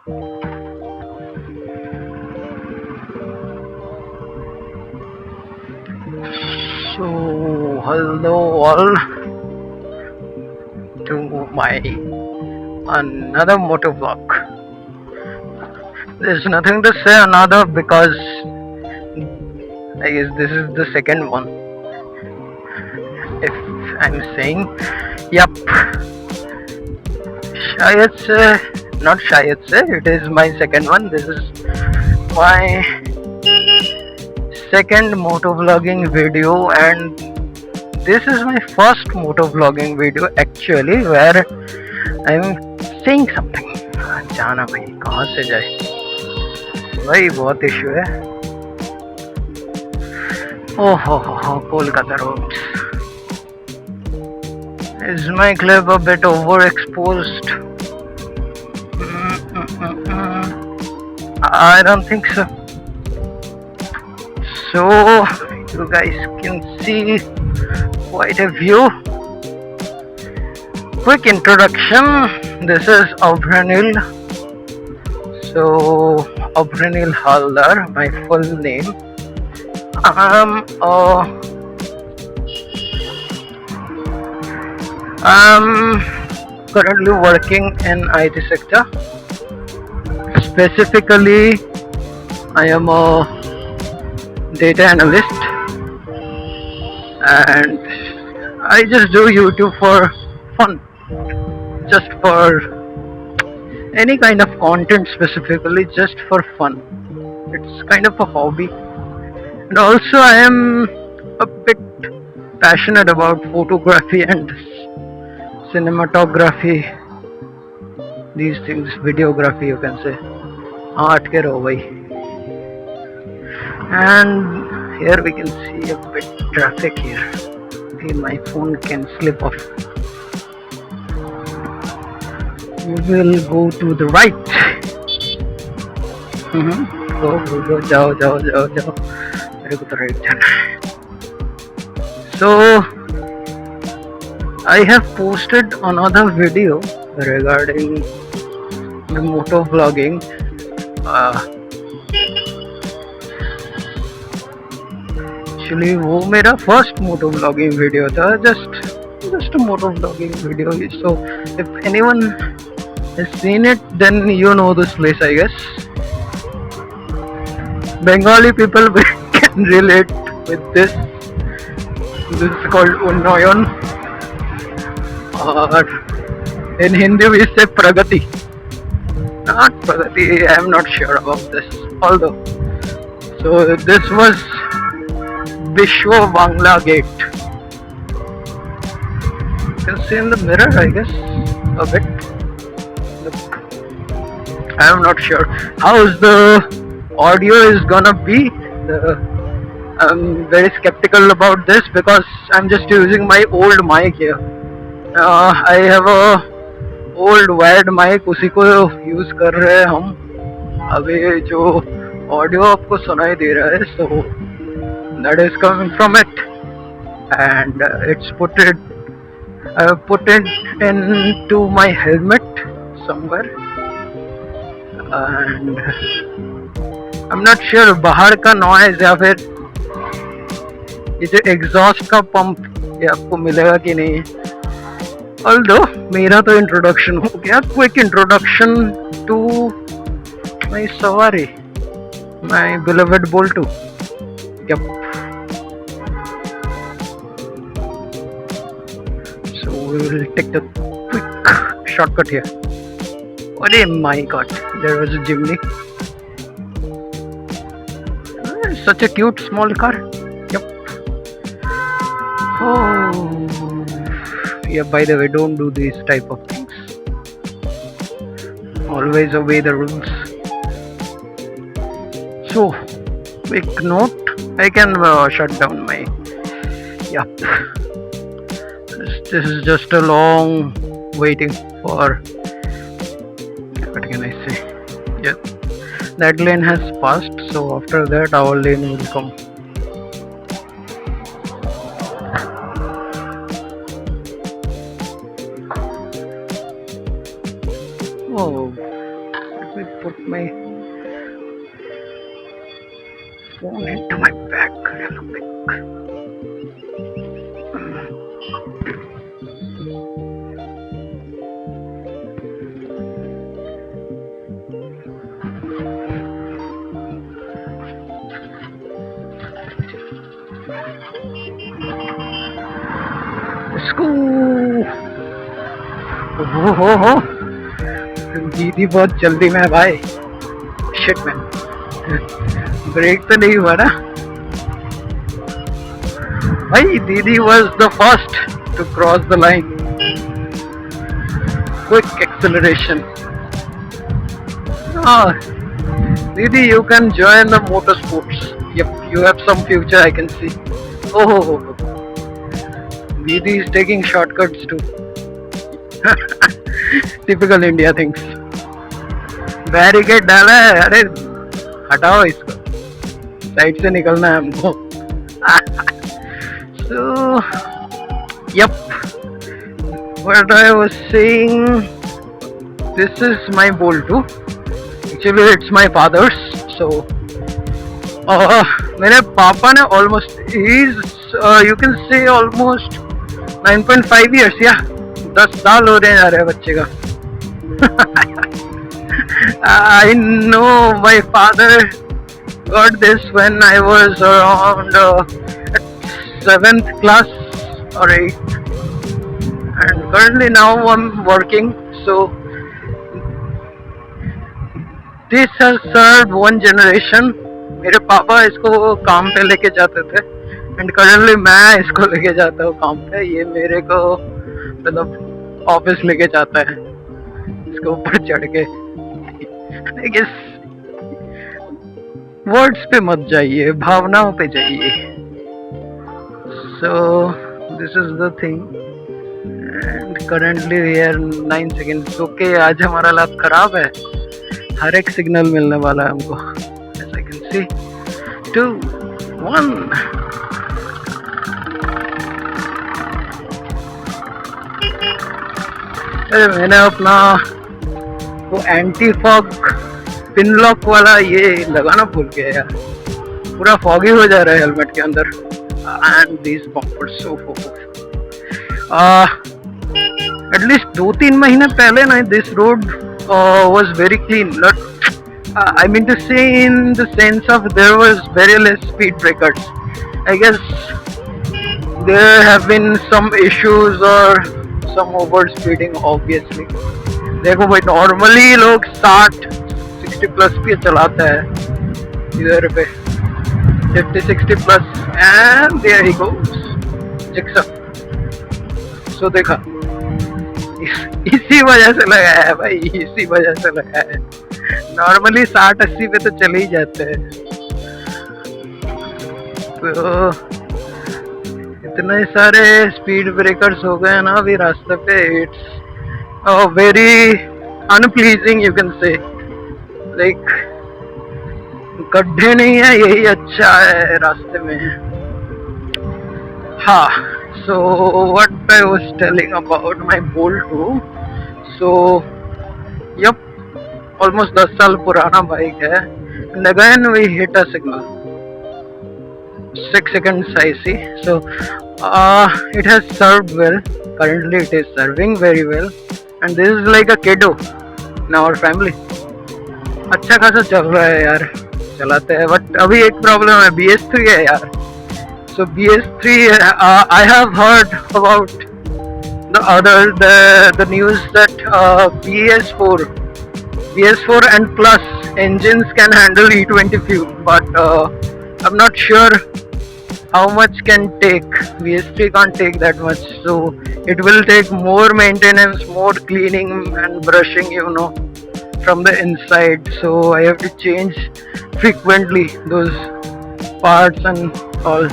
So, hello all to my another motovlog. There's nothing to say another because I guess this is the second one. If I'm saying, yep, not शायद से, it is my second one. This is my second motovlogging video, and this is my first motovlogging video actually where I'm saying something. जाना भाई कहाँ से जाए भाई बहुत issue है ओहो Kolkata roads Is my clip a bit overexposed? I don't think so. So you guys can see quite a view. Quick introduction. This is Abranil. So Abranil Haldar, my full name. I'm currently working in IT sector. Specifically, I am a data analyst, and I just do YouTube for fun, just for any kind of content, specifically just for fun. It's kind of a hobby, and also I am a bit passionate about photography and cinematography, these things, videography you can say. Art ke raho bhai. And here we can see a bit traffic here. Okay, my phone can slip off. We will go to the right. Go, jao. मेरे को तो right जाना है. So I have posted another video regarding the motovlogging. Actually, वो मेरा first motovlogging video था, just a motovlogging video. So if anyone has seen it, then you know this place, I guess. Bengali people can relate with this. This is called Unnayan. Or in Hindi we say Pragati. Not Pragati, I am not sure about this. Although, so this was Vishwa Bangla Gate. You can see in the mirror, I guess, a bit. I am not sure how the audio is gonna be. I'm very skeptical about this because I'm just using my old mic here. I have a old wired mic, उसी को use कर रहे हैं हम. अभी जो audio आपको सुनाई दे रहा है, so that is coming from it, and it's put it into my helmet somewhere, and I'm not sure बाहर का नॉइज या फिर ये जो एग्जॉस्ट का पंप ये आपको मिलेगा कि नहीं. Although मेरा तो इंट्रोडक्शन हो गया. क्विक इंट्रोडक्शन टू माय सवारी, my beloved Boltu. Yep. So we will take the quick shortcut here. Oh my god, there was a Jimny. Such a cute small car. Yep. Oh. Yeah, by the way, don't do these type of things. Always obey the rules. So, quick note, I can shut down my. Yep. This is just a long waiting for. What can I say? Yeah, that lane has passed, so after that our lane will come. Oh, let me put my phone into my bag real quick. Let's go. हो दीदी बहुत जल्दी में है भाई. Shit man, break तो नहीं हुआ ना भाई. दीदी was the first to cross the line. Quick acceleration. Ah, Didi, you can join the motorsports. Yep, you have some future, I can see. Oh, Didi is taking shortcuts too. Typical India things. Barricade डाला है, अरे हटाओ इसको, side से निकलना है हमको. So, yep, what I was saying, this is my bowl too. Actually, it's my father's. So, मेरे पापा ने almost, you can say almost 9.5 years, yeah. 10 साल हो रहे हैं जा रहे हैं बच्चे का. I know my father got this when I was around 7th class or 8th, and currently now I'm working. So this has served one generation. मेरे पापा इसको काम पे लेके जाते थे, and currently मैं इसको लेके जाता हूँ काम पे. ये मेरे को मतलब ऑफिस लेके जाता है इसके ऊपर चढ़ के. I guess वर्ड्स पे मत जाइए, भावनाओं पे जाइए. So this is the thing, and currently we are 9 seconds. Okay, आज हमारा लैप खराब है, हर एक सिग्नल मिलने वाला है हमको. As I can see, 2, 1. अरे मैंने अपना वो एंटी फॉग पिन लॉक वाला ये लगाना भूल गया यार. पूरा फॉगी हो जा रहा है हेलमेट के अंदर. And this bumpers so at least 2-3 महीने पहले ना this road was very clean. I mean to say in the sense of there was very less speed breakers. I guess there have been some issues or some over speeding obviously. देखो भाई, normally लोग 60 plus पे चलाता है इधर पे, 50-60 plus, and there he goes Gixxer. So देखा, इसी वजह से लगाया है भाई, इसी वजह से लगाया है. नॉर्मली 60-80 पे तो चले ही जाते हैं. तो इतने सारे स्पीड ब्रेकर्स हो गए ना अभी रास्ते पे. It's very unpleasing, you can say. Like गड्ढे नहीं है, यही अच्छा है रास्ते में. हाँ, so what I was telling about my Bolt 2. So yep, almost 10 साल पुराना बाइक है. And again we hit a signal. 6 seconds I see. So it has served well. Currently it is serving very well. And this is like a kiddo in our family. अच्छा खासा चल रहा है यार, चलाते हैं. बट अभी एक प्रॉब्लम है, BS3 है यार. So BS3, I have heard about the news that BS4 and plus engines can handle E20 fuel, but I'm not sure how much can take. BS3 can't take that much, so it will take more maintenance, more cleaning and brushing, from the inside. So I have to change frequently those parts and all,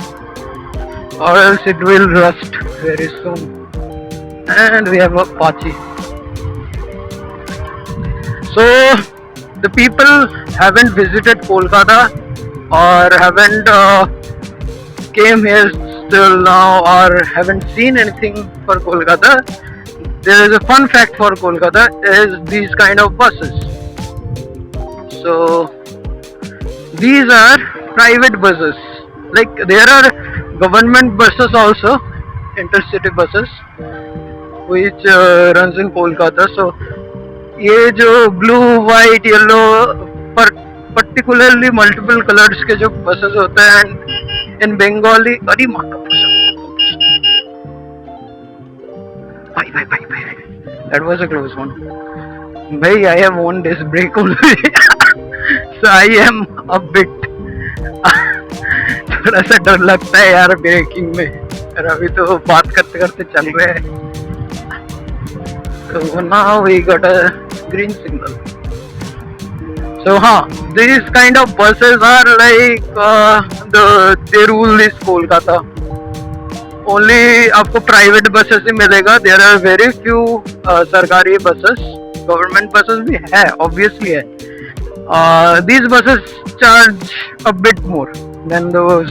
or else it will rust very soon. And we have Apache. So the people haven't visited Kolkata or haven't came here still now or haven't seen anything for Kolkata. There is a fun fact for Kolkata is these kind of buses. So these are private buses. Like there are government buses also, intercity buses, which runs in Kolkata. So ये जो blue white yellow पर particularly multiple colours के जो buses होते हैं and in Bengali, अरे माँ का भाई भाई भाई भाई, that was a close one भाई. I have own this break already, so I am a bit थोड़ा सा डर लगता है यार ब्रेकिंग में. और अभी तो बात करते करते चल रहे हैं. So now we got a green signal. So these kind of buses are like they rule this Kolkata. Only आपको private buses ही मिलेगा. There are very few सरकारी buses. Government buses भी है, obviously है. These buses charge a bit more than those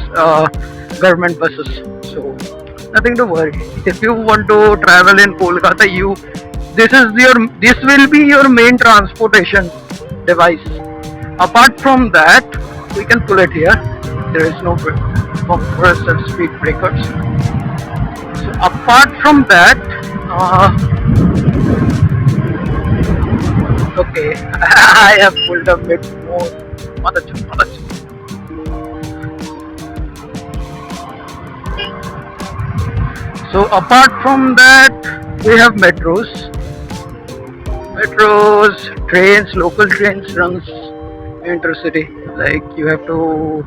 government buses. So nothing to worry. If you want to travel in Kolkata, this will be your main transportation device. Apart from that, we can pull it here. There is no bumpers or speed breakers. So apart from that, okay, I have pulled a bit more. So apart from that, we have metros, trains, local trains runs intercity. Like you have to,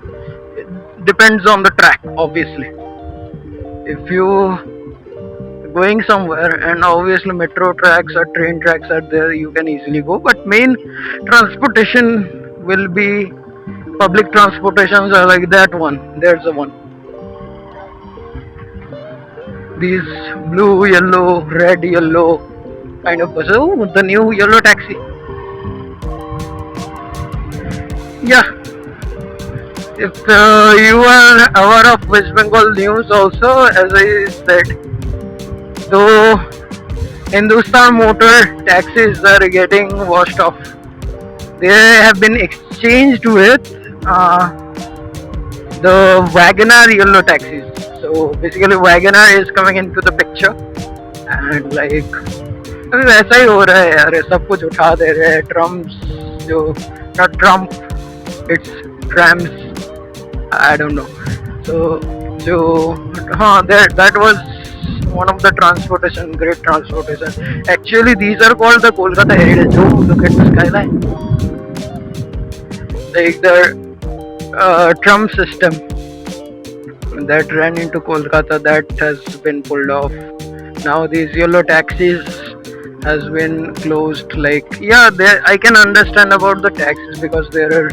it depends on the track, obviously. If you going somewhere and obviously metro tracks or train tracks are there, you can easily go. But main transportation will be public transportations are like that one. There's the one. These blue, yellow, red, yellow kind of buses. Oh, the new yellow taxi. Yeah. If you are aware of West Bengal news also, as I said, though Hindustan Motor taxis are getting washed off. They have been exchanged with the Wagoner yellow taxis. So basically Wagoner is coming into the picture and like अभी वैसा ही हो रहा है यार. सब कुछ उठा दे रहे हैं. ट्रम्स जो not Trump, it's trams, I don't know. So that was one of the transportation, great transportation. Actually these are called the Kolkata Heritage. Oh, look at the skyline. Like the tram system that ran into Kolkata, that has been pulled off. Now these yellow taxis has been closed. Like I can understand about the taxis because there are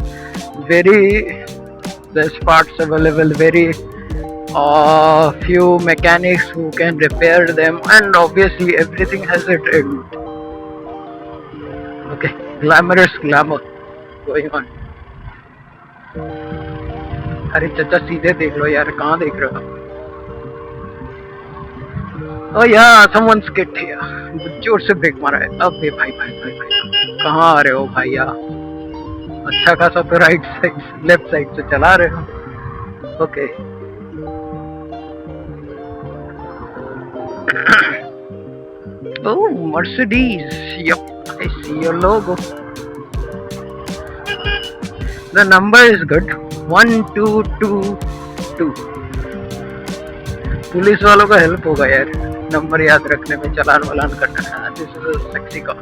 there's parts available, very few mechanics who can repair them, and obviously everything has a trend. Okay, glamorous glamour going on. अरे चचा सीधे देख लो यार, कहाँ देख रहे हो? Oh yeah, someone's get here. जोर से ब्रेक मारा है. अबे भाई कहाँ आ रहे हो भैया? अच्छा खासा तो राइट साइड, लेफ्ट साइड से चला रहे हो. Okay. Oh, Mercedes. Yep, I see your logo. The number is good. 1222. Police वालों का हेल्प होगा यार नंबर याद रखने में, चालान वालान करना. This is a sexy car.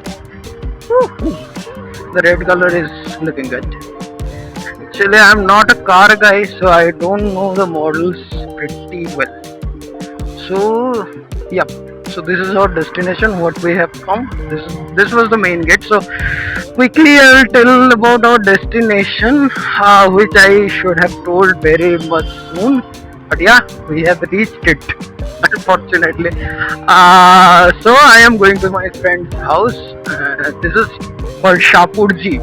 The red color is looking good. Actually, I'm not a car guy, so I don't know the models pretty well. So, yeah. So this is our destination, what we have come. This was the main gate. So quickly I'll tell about our destination, which I should have told very much soon. But yeah, we have reached it, unfortunately. So I am going to my friend's house. This is called Shapurji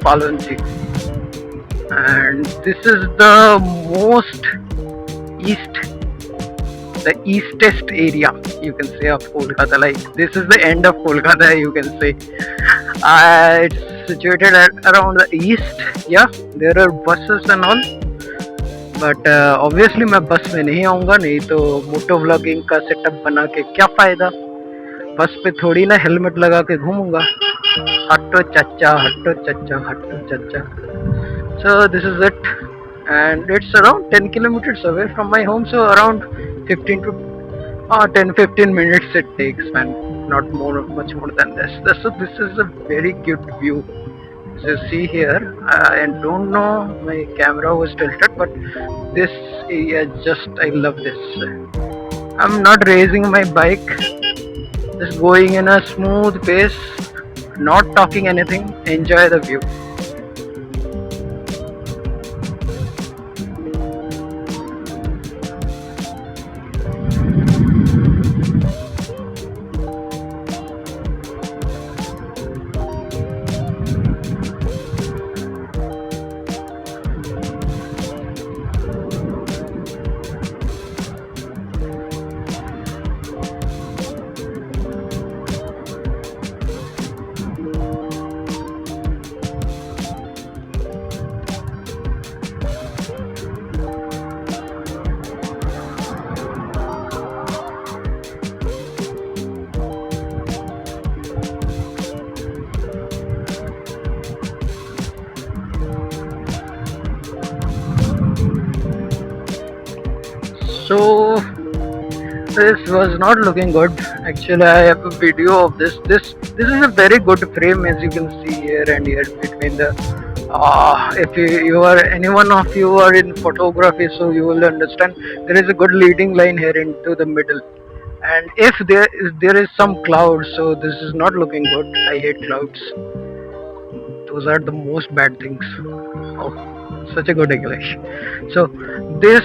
Palonji. And this is the eastest area, you can say, of Kolkata. Like this is the end of Kolkata, you can say. It's situated at around the east. Yeah, there are buses and all. But obviously मैं बस में नहीं आऊँगा, नहीं तो moto vlogging का setup बना के क्या फ़ायदा। बस पे थोड़ी ना हेलमेट लगा के घूमूंगा। हटो चच्चा, हटो चच्चा, हटो चच्चा। So this is it, and it's around 10 kilometers away from my home, so around 15 to 10-15 minutes it takes, man. Not much more than this. So this is a very cute view. As you see here, I don't know, my camera was tilted, but this area I love this. I'm not racing my bike, just going in a smooth pace, not talking anything, enjoy the view. So this was not looking good. Actually, I have a video of this. This is a very good frame, as you can see here and here between the. If you are any one of you are in photography, so you will understand there is a good leading line here into the middle. And if there is some clouds, so this is not looking good. I hate clouds. Those are the most bad things. Oh, such a good English. So this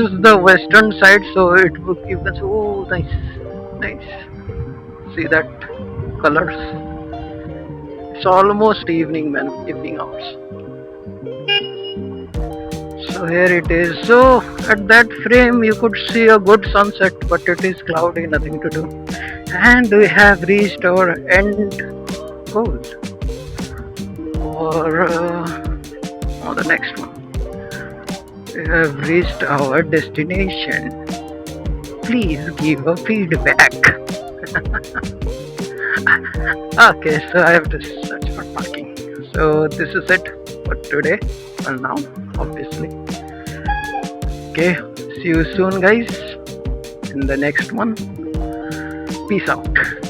is the western side, so you can see, oh, nice. See that colors. It's almost evening, man. Evening hours. So here it is. So at that frame you could see a good sunset, but it is cloudy, nothing to do. And we have reached our end goal, or the next one. We have reached our destination. Please give a feedback. Okay, so I have to search for parking. So this is it for today. For now, obviously. Okay, see you soon, guys, in the next one. Peace out.